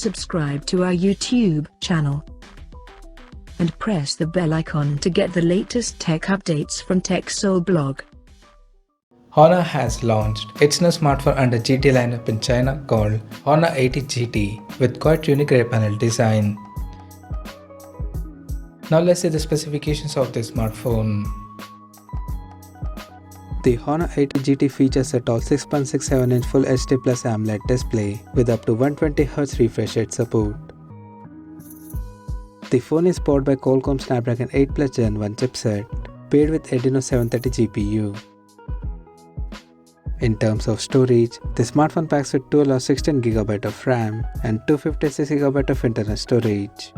subscribe to our YouTube channel and press the bell icon to get the latest tech updates from TechSole blog. Honor has launched its new smartphone under GT lineup in China called Honor 80 GT with quite unique rear panel design. Now let's see the specifications of this smartphone. The Honor 80 GT features a tall 6.67-inch Full HD Plus AMOLED display with up to 120Hz refresh rate support. The phone is powered by Qualcomm Snapdragon 8 Plus Gen 1 chipset, paired with Adreno 730 GPU. In terms of storage, the smartphone packs with 12 or 16GB of RAM and 256GB of internal storage.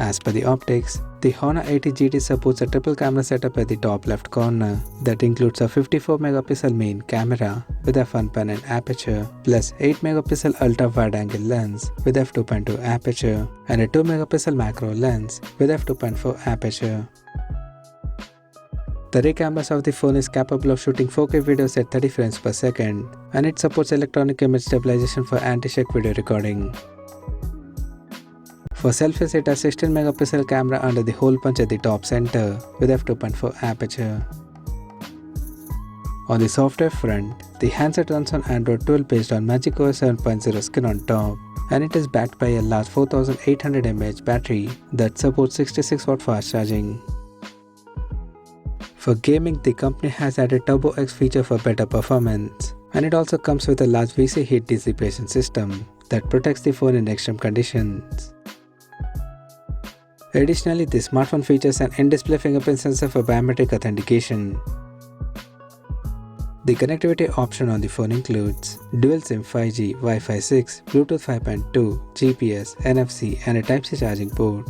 As per the optics, the Honor 80 GT supports a triple camera setup at the top left corner that includes a 54MP main camera with f1.8 aperture plus 8MP ultra wide angle lens with f2.2 aperture and a 2MP macro lens with f2.4 aperture. The rear cameras of the phone is capable of shooting 4K videos at 30 frames per second, and it supports electronic image stabilization for anti-shake video recording. For selfies, it has 16MP camera under the hole punch at the top center with f2.4 aperture. On the software front, the handset runs on Android 12 based on macOS 7.0 skin on top, and it is backed by a large 4800 mAh battery that supports 66W fast charging. For gaming, the company has added hpEUX feature for better performance, and it also comes with a large VC heat dissipation system that protects the phone in extreme conditions. Additionally, the smartphone features an in-display fingerprint sensor for biometric authentication. The connectivity option on the phone includes dual SIM 5G, Wi-Fi 6, Bluetooth 5.2, GPS, NFC, and a Type-C charging port.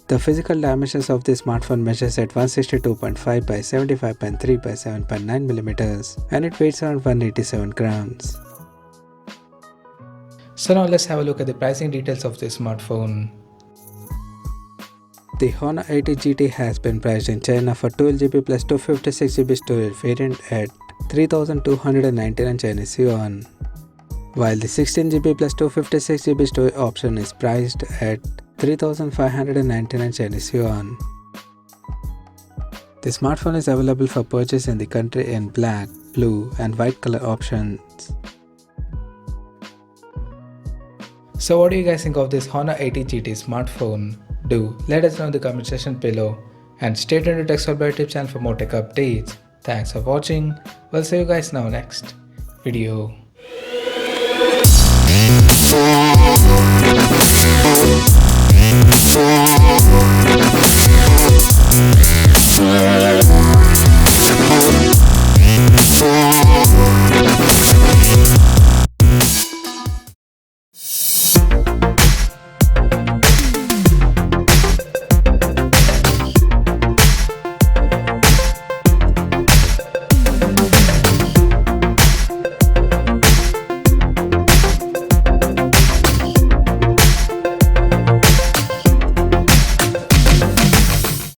The physical dimensions of this smartphone measures at 162.5 by 75.3 by 7.9mm and it weighs around 187 grams. So now let's have a look at the pricing details of this smartphone. The Honor 80 GT has been priced in China for 12GB plus 256GB storage variant at 3,299 Chinese yuan, while the 16GB plus 256GB storage option is priced at 3,599 Chinese yuan. The smartphone is available for purchase in the country in black, blue, and white color options. So what do you guys think of this Honor 80 GT smartphone? Do let us know in the comment section below and stay tuned to TechSole YouTube channel for more tech updates. Thanks for watching. We'll see you guys now next video.